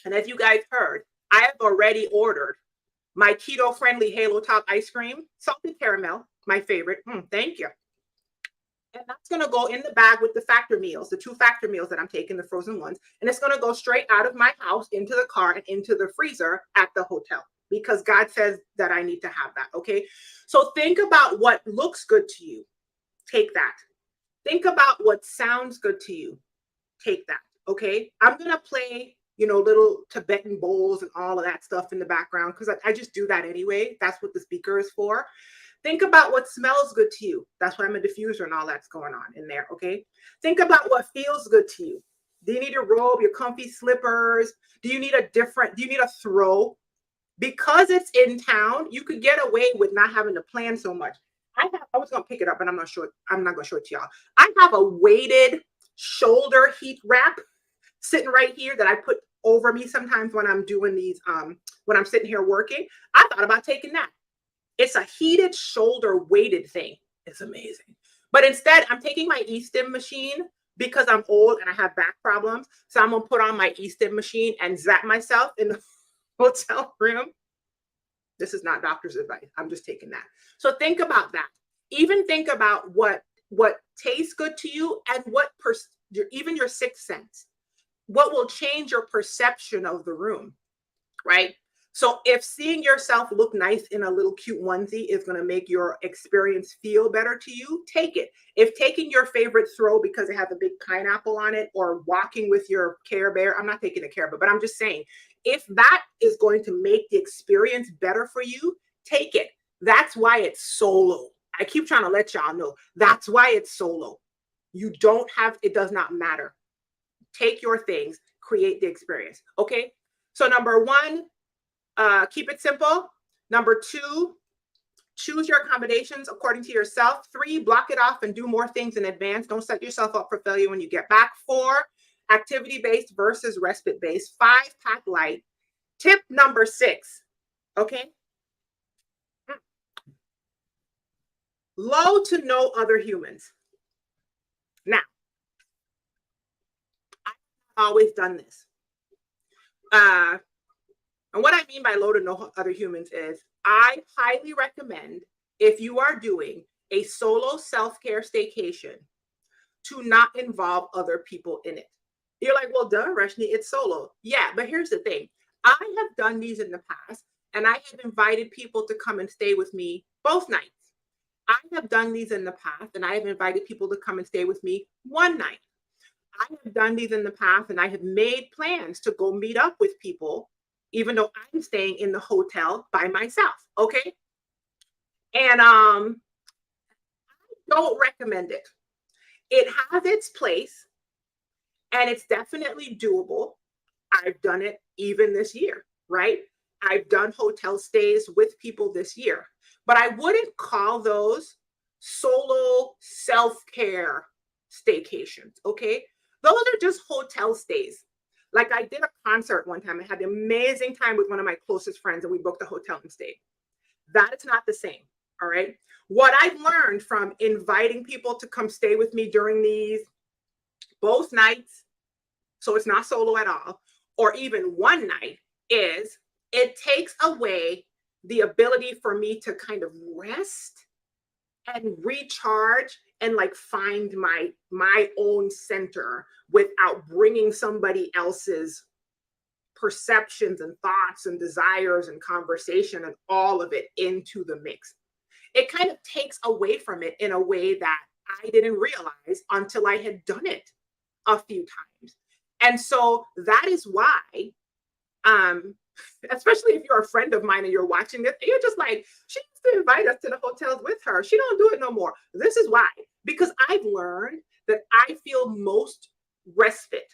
And as you guys heard, I have already ordered my keto-friendly Halo Top ice cream, salted caramel, my favorite. Thank you. And that's going to go in the bag with the factor meals, the 2 factor meals that I'm taking, the frozen ones. And it's going to go straight out of my house into the car and into the freezer at the hotel because God says that I need to have that. Okay. So think about what looks good to you. Take that. Think about what sounds good to you. Take that. Okay. I'm going to play, little Tibetan bowls and all of that stuff in the background because I just do that anyway. That's what the speaker is for. Think about what smells good to you. That's why I'm a diffuser and all that's going on in there, okay? Think about what feels good to you. Do you need your robe, your comfy slippers? Do you need a throw? Because it's in town, you could get away with not having to plan so much. I was going to pick it up, but I'm not going to show it to y'all. I have a weighted shoulder heat wrap sitting right here that I put over me sometimes when I'm doing these, when I'm sitting here working. I thought about taking that. It's a heated shoulder weighted thing. It's amazing. But instead, I'm taking my E-stim machine because I'm old and I have back problems. So I'm going to put on my E-stim machine and zap myself in the hotel room. This is not doctor's advice. I'm just taking that. So think about that. Even think about what tastes good to you and even your sixth sense. What will change your perception of the room, right? So if seeing yourself look nice in a little cute onesie is going to make your experience feel better to you, take it. If taking your favorite throw because it has a big pineapple on it or walking with your Care Bear, I'm not taking a Care Bear, but I'm just saying, if that is going to make the experience better for you, take it. That's why it's solo. I keep trying to let y'all know. That's why it's solo. It does not matter. Take your things, create the experience. Okay. So number 1, keep it simple. Number 2, choose your accommodations according to yourself. 3, block it off and do more things in advance. Don't set yourself up for failure when you get back. 4, activity-based versus respite-based. 5, pack light. Tip number 6, okay? Low to no other humans. Now, I've always done this. And what I mean by low to no other humans is I highly recommend, if you are doing a solo self-care staycation, to not involve other people in it. You're like, well, duh, Rashni, it's solo. Yeah, but here's the thing. I have done these in the past, and I have invited people to come and stay with me both nights. I have done these in the past, and I have invited people to come and stay with me one night. I have done these in the past, and I have made plans to go meet up with people, even though I'm staying in the hotel by myself, okay? And I don't recommend it. It has its place, and it's definitely doable. I've done it even this year, right? I've done hotel stays with people this year, but I wouldn't call those solo self-care staycations, okay? Those are just hotel stays. Like I did a concert one time. I had an amazing time with one of my closest friends and we booked a hotel and stayed. That is not the same, all right? What I've learned from inviting people to come stay with me during these both nights, so it's not solo at all, or even one night, is it takes away the ability for me to kind of rest and recharge and like find my own center without bringing somebody else's perceptions and thoughts and desires and conversation and all of it into the mix. It kind of takes away from it in a way that I didn't realize until I had done it a few times. And so that is why, um, especially if you're a friend of mine and you're watching this, and you're just like, she used to invite us to the hotels with her. She don't do it no more. This is why, because I've learned that I feel most respite,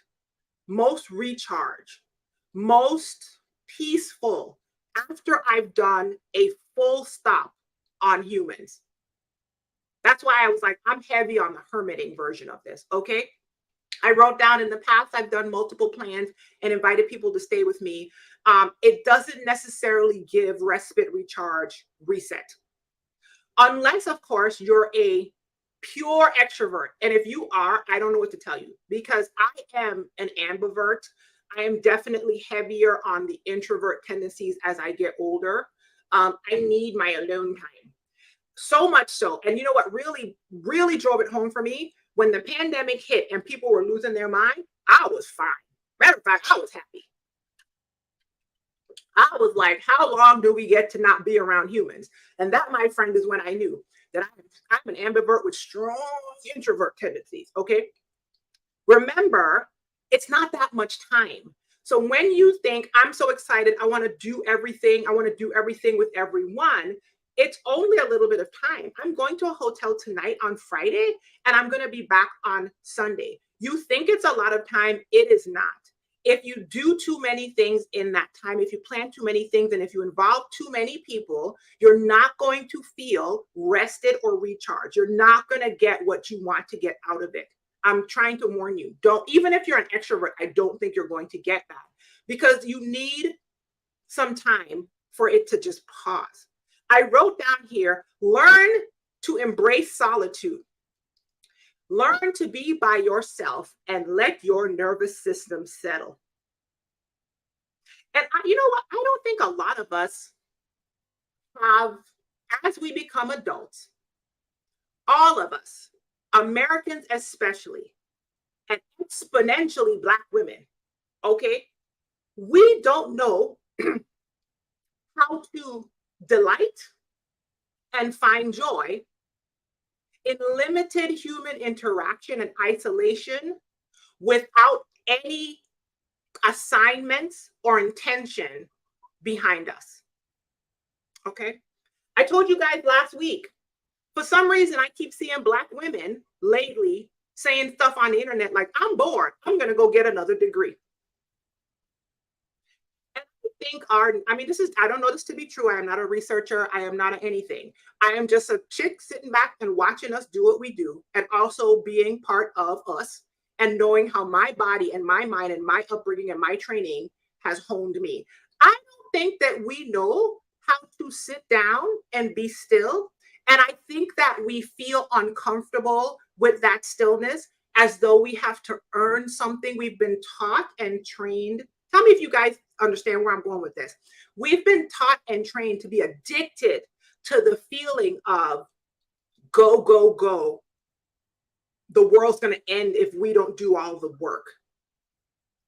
most recharge, most peaceful after I've done a full stop on humans. That's why I was like, I'm heavy on the hermiting version of this. Okay. I wrote down in the past, I've done multiple plans and invited people to stay with me. It doesn't necessarily give respite, recharge, reset. Unless, of course, you're a pure extrovert. And if you are, I don't know what to tell you because I am an ambivert. I am definitely heavier on the introvert tendencies as I get older. I need my alone time. So much so. And you know what really, really drove it home for me? When the pandemic hit and people were losing their mind, I was fine. Matter of fact, I was happy. I was like, how long do we get to not be around humans? And that, my friend, is when I knew that I'm an ambivert with strong introvert tendencies. Okay. Remember, it's not that much time. So when you think, I'm so excited, I want to do everything, I want to do everything with everyone, it's only a little bit of time. I'm going to a hotel tonight on Friday, and I'm going to be back on Sunday. You think it's a lot of time, it is not. If you do too many things in that time, if you plan too many things, and if you involve too many people, you're not going to feel rested or recharged. You're not going to get what you want to get out of it. I'm trying to warn you, don't, even if you're an extrovert, I don't think you're going to get that because you need some time for it to just pause. I wrote down here, learn to embrace solitude. Learn to be by yourself and let your nervous system settle. And you know what? I don't think a lot of us have, as we become adults, all of us, Americans especially, and exponentially Black women, okay, we don't know how to delight and find joy in limited human interaction and isolation without any assignments or intention behind us. Okay. I told you guys last week, for some reason, I keep seeing Black women lately saying stuff on the internet like, I'm bored, I'm going to go get another degree. And I think this is, I don't know this to be true. I am not a researcher. I am not anything. I am just a chick sitting back and watching us do what we do and also being part of us and knowing how my body and my mind and my upbringing and my training has honed me. I don't think that we know how to sit down and be still. And I think that we feel uncomfortable with that stillness as though we have to earn something we've been taught and trained. Tell me if you guys understand where I'm going with this. We've been taught and trained to be addicted to the feeling of go, go, go. The world's going to end if we don't do all the work.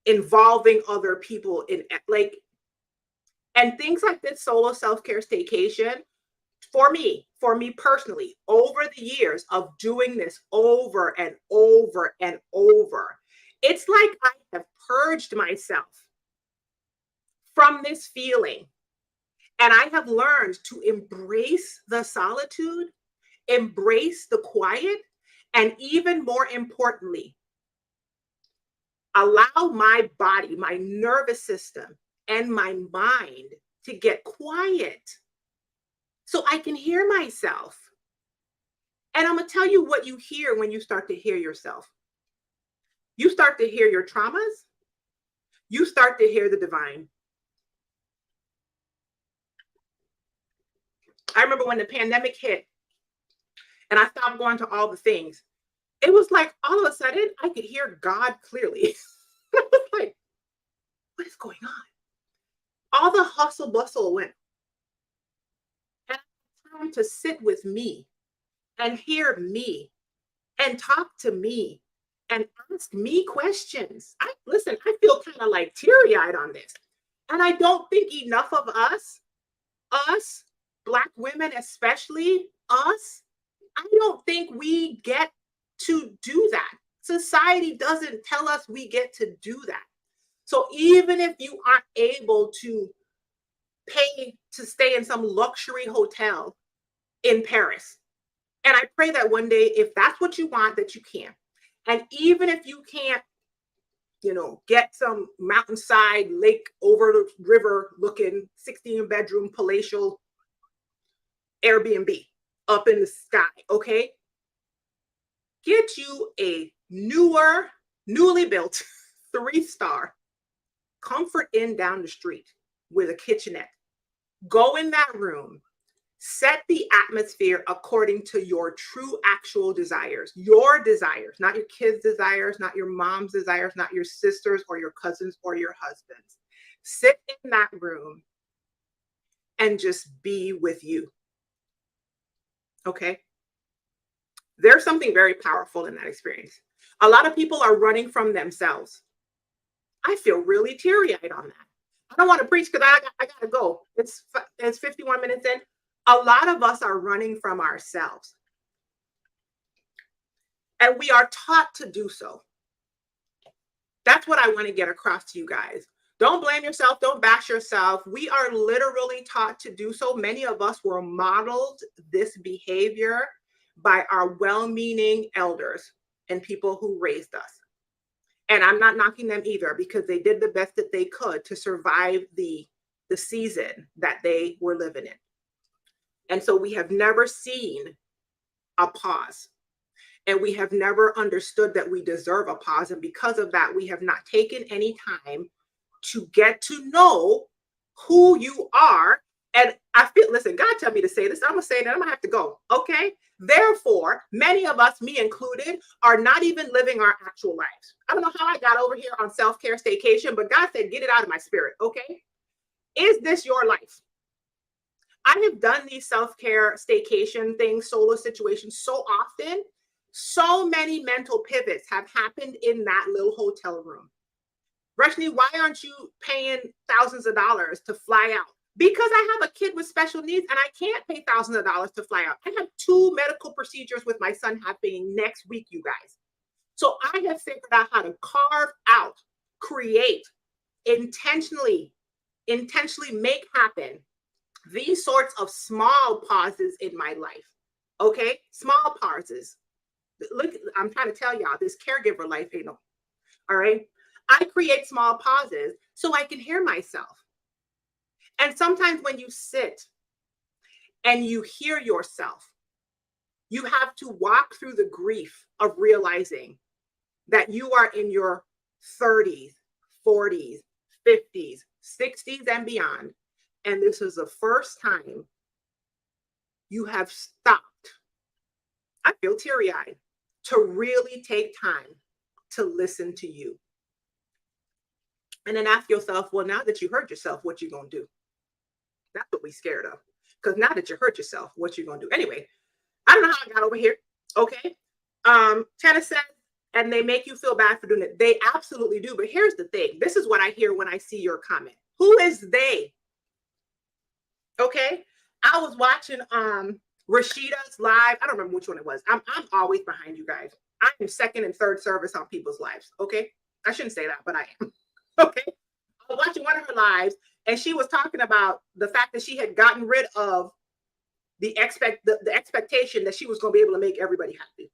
Involving other people in like, and things like this solo self-care staycation, for me personally, over the years of doing this over and over and over, it's like I have purged myself from this feeling. And I have learned to embrace the solitude, embrace the quiet, and even more importantly, allow my body, my nervous system, and my mind to get quiet so I can hear myself. And I'm going to tell you what you hear when you start to hear yourself. You start to hear your traumas. You start to hear the divine. I remember when the pandemic hit and I stopped going to all the things. It was like all of a sudden I could hear God clearly. I was like, what is going on? All the hustle bustle went, and I had time to sit with me and hear me and talk to me and ask me questions. I listen, I feel kind of like teary-eyed on this. And I don't think enough of us, Black women especially, us, I don't think we get to do that. Society doesn't tell us we get to do that. So even if you aren't able to pay to stay in some luxury hotel in Paris, and I pray that one day, if that's what you want, that you can. And even if you can't, get some mountainside, lake over the river looking 16-bedroom palatial Airbnb up in the sky, okay? Get you a newly built 3-star Comfort Inn down the street with a kitchenette. Go in that room, set the atmosphere according to your true actual desires, not your kids' desires, not your mom's desires, not your sisters or your cousins or your husbands. Sit in that room and just be with you. Okay? There's something very powerful in that experience. A lot of people are running from themselves. I feel really teary-eyed on that. I don't want to preach because I got to go. It's 51 minutes in. A lot of us are running from ourselves. And we are taught to do so. That's what I want to get across to you guys. Don't blame yourself. Don't bash yourself. We are literally taught to do so. Many of us were modeled this behavior by our well-meaning elders and people who raised us. And I'm not knocking them either, because they did the best that they could to survive the season that they were living in. And so we have never seen a pause, and we have never understood that we deserve a pause. And because of that, we have not taken any time to get to know who you are. And I feel, listen, God tell me to say this. I'm going to say that I'm going to have to go. Okay. Therefore, many of us, me included, are not even living our actual lives. I don't know how I got over here on self-care staycation, but God said, get it out of my spirit. Okay. Is this your life? I have done these self-care staycation things, solo situations so often. So many mental pivots have happened in that little hotel room. Rashni, why aren't you paying thousands of dollars to fly out? Because I have a kid with special needs and I can't pay thousands of dollars to fly out. I have 2 medical procedures with my son happening next week, you guys. So I have figured out how to carve out, create, intentionally make happen these sorts of small pauses in my life. Okay? Small pauses. Look, I'm trying to tell y'all, this caregiver life ain't no. All right? I create small pauses so I can hear myself. And sometimes when you sit and you hear yourself, you have to walk through the grief of realizing that you are in your 30s, 40s, 50s, 60s, and beyond. And this is the first time you have stopped. I feel teary-eyed to really take time to listen to you. And then ask yourself, well, now that you heard yourself, what you gonna do? That's what we're scared of. Because now that you hurt yourself, what you gonna do? Anyway, I don't know how I got over here. Okay. Tana said, and they make you feel bad for doing it. They absolutely do. But here's the thing. This is what I hear when I see your comment. Who is they? Okay. I was watching Rashida's live. I don't remember which one it was. I'm always behind you guys. I am second and third service on people's lives. Okay. I shouldn't say that, but I am. Okay. I was watching one of her lives, and she was talking about the fact that she had gotten rid of the expectation that she was going to be able to make everybody happy.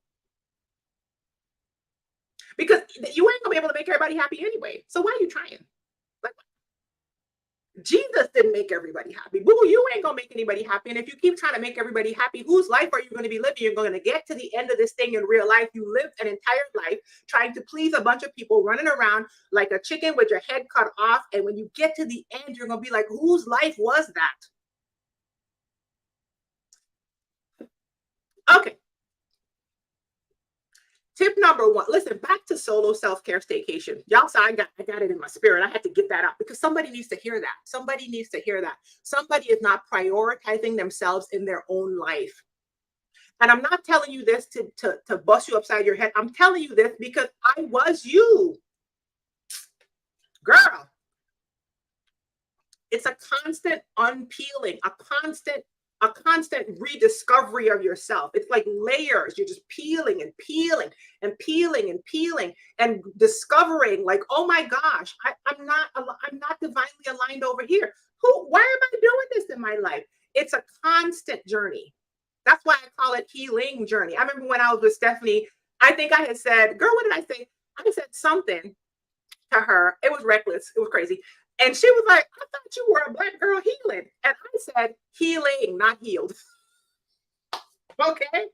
Because you ain't going to be able to make everybody happy anyway. So why are you trying? Like, Jesus didn't make everybody happy. Boo, you ain't going to make anybody happy. And if you keep trying to make everybody happy, whose life are you going to be living? You're going to get to the end of this thing in real life. You lived an entire life trying to please a bunch of people, running around like a chicken with your head cut off. And when you get to the end, you're going to be like, whose life was that? Okay. Tip number one, listen, back to solo self-care staycation. Y'all saw I got it in my spirit. I had to get that out because somebody needs to hear that. Somebody needs to hear that. Somebody is not prioritizing themselves in their own life. And I'm not telling you this to bust you upside your head. I'm telling you this because I was you. Girl, it's a constant unpeeling, a constant rediscovery of yourself. It's like layers. You're just peeling and peeling and peeling and peeling and discovering like, oh my gosh, I'm not divinely aligned over here. Why am I doing this in my life? It's a constant journey. That's why I call it healing journey. I remember when I was with Stephanie, I think I had said, girl, what did I say? I said something to her. It was reckless. It was crazy. And she was like, I thought you were a Black girl healing. And I said, healing, not healed. Okay?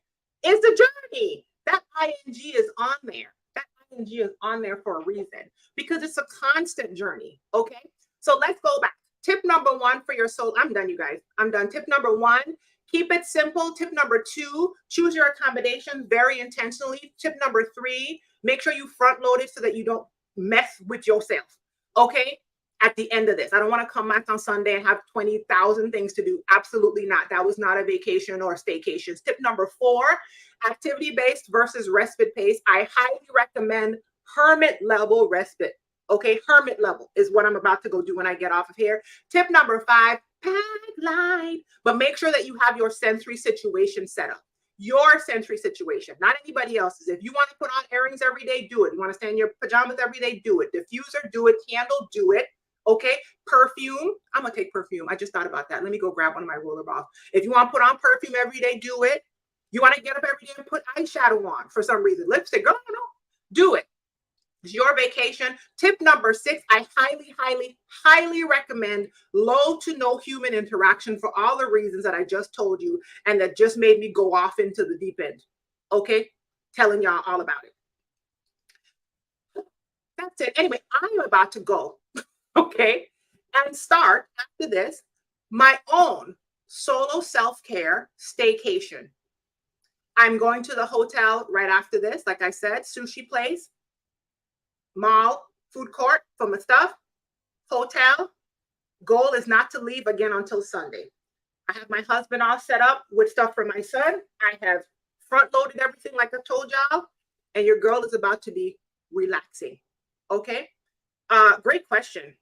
It's a journey. That ing is on there. That ing is on there for a reason because it's a constant journey. Okay? So let's go back. Tip number one for your soul. I'm done, you guys. I'm done. Tip number one, keep it simple. Tip number two, choose your accommodations very intentionally. Tip number three, make sure you front load it so that you don't mess with yourself. Okay? At the end of this, I don't want to come back on Sunday and have 20,000 things to do. Absolutely not. That was not a vacation or a staycation. Tip number four, activity-based versus respite-based. I highly recommend hermit level respite. Okay, hermit level is what I'm about to go do when I get off of here. Tip number five, pack light, but make sure that you have your sensory situation set up. Your sensory situation, not anybody else's. If you want to put on earrings every day, do it. You want to stay in your pajamas every day, do it. Diffuser, do it. Candle, do it. Okay, perfume. I'm gonna take perfume. I just thought about that. Let me go grab one of my roller balls. If you want to put on perfume every day, do it. You want to get up every day and put eyeshadow on for some reason. Lipstick, go no, do it. It's your vacation. Tip number six, I highly recommend low to no human interaction for all the reasons that I just told you and that just made me go off into the deep end. Okay, telling y'all all about it. That's it. Anyway, I'm about to go. Okay, and start after this my own solo self-care staycation. I'm going to the hotel right after this. Like I said, sushi place, mall, food court for my stuff, hotel. Goal is not to leave again until Sunday. I have my husband all set up with stuff for my son. I have front loaded everything like I told y'all, and your girl is about to be relaxing. Okay, great question.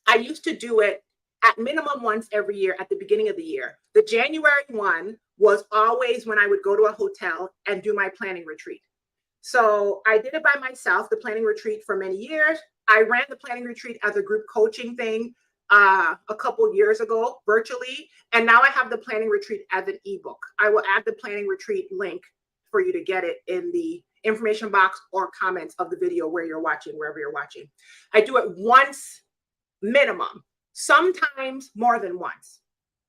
I used to do it at minimum once every year at the beginning of the year. The January one was always when I would go to a hotel and do my planning retreat. So I did it by myself, the planning retreat, for many years. I ran the planning retreat as a group coaching thing a couple years ago virtually. And now I have the planning retreat as an ebook. I will add the planning retreat link for you to get it in the information box or comments of the video where you're watching, wherever you're watching. I do it once minimum, sometimes more than once.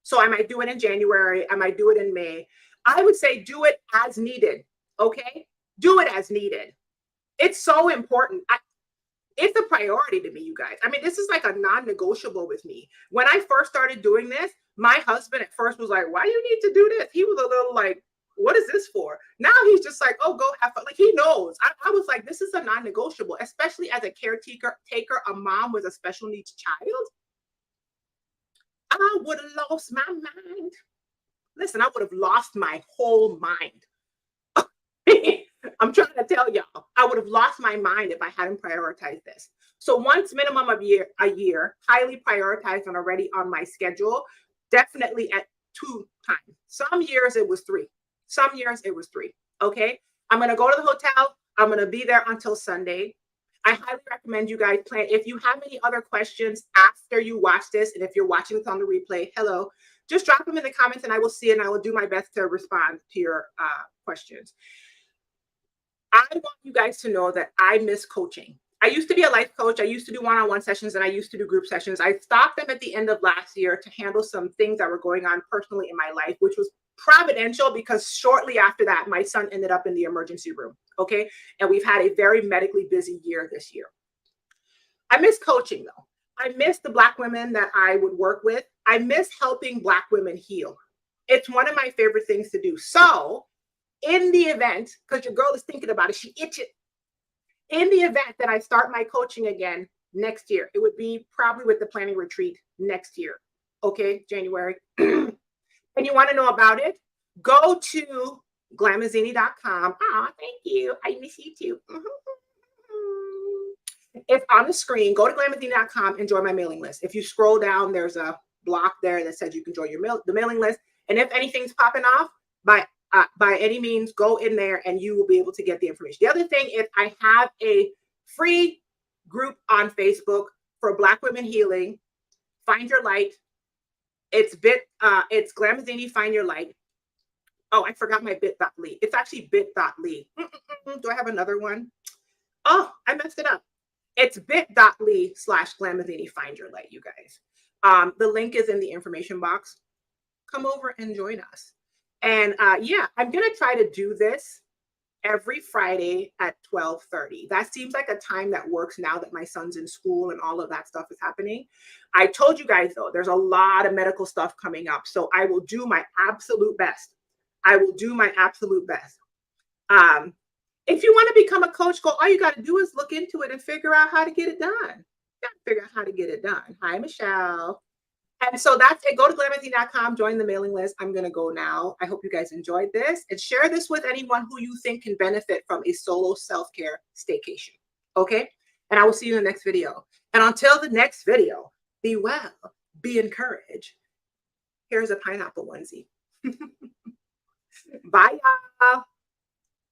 So I might do it in January. I might do it in May. I would say do it as needed. Okay. Do it as needed. It's so important. It's a priority to me, you guys. I mean, this is like a non-negotiable with me. When I first started doing this, my husband at first was like, why do you need to do this? He was a little like, what is this for? Now he's just like, oh, go have fun. Like he knows. I was like, this is a non-negotiable, especially as a caretaker, a mom with a special needs child. I would have lost my mind. Listen, I would have lost my whole mind. I'm trying to tell y'all, I would have lost my mind if I hadn't prioritized this. So once minimum of a year, highly prioritized and already on my schedule, definitely at 2 times. Some years it was 3. Some years it was 3. Okay. I'm going to go to the hotel. I'm going to be there until Sunday. I highly recommend you guys plan. If you have any other questions after you watch this, and if you're watching this on the replay, hello, just drop them in the comments and I will see it and I will do my best to respond to your questions. I want you guys to know that I miss coaching. I used to be a life coach. I used to do one-on-one sessions and I used to do group sessions. I stopped them at the end of last year to handle some things that were going on personally in my life, which was providential because shortly after that, my son ended up in the emergency room. Okay. And we've had a very medically busy year this year. I miss coaching though. I miss the Black women that I would work with. I miss helping Black women heal. It's one of my favorite things to do. So in the event, because your girl is thinking about it, she itching. In the event that I start my coaching again next year, it would be probably with the planning retreat next year. Okay, January. And you want to know about it? Go to glamazini.com. Ah, thank you. I miss you too. It's on the screen. Go to glamazini.com and join my mailing list. If you scroll down, there's a block there that says you can join the mailing list. And if anything's popping off, by any means, go in there and you will be able to get the information. The other thing is I have a free group on Facebook for Black women healing. Find your light. It's Glamazini Find Your Light. Oh, I forgot my bit.ly. It's actually bit.ly. Do I have another one? Oh, I messed it up. It's bit.ly/Glamazini Find Your Light, you guys. The link is in the information box. Come over and join us. And yeah, I'm going to try to do this every Friday at 12:30. That seems like a time that works now that my son's in school and all of that stuff is happening. I told you guys, though, there's a lot of medical stuff coming up. So I will do my absolute best. I will do my absolute best. If you want to become a coach, all you got to do is look into it and figure out how to get it done. You got to figure out how to get it done. Hi, Michelle. And so that's it. Go to glamazini.com, join the mailing list. I'm going to go now. I hope you guys enjoyed this and share this with anyone who you think can benefit from a solo self-care staycation. Okay. And I will see you in the next video. And until the next video, be well, be encouraged. Here's a pineapple onesie. Bye, y'all.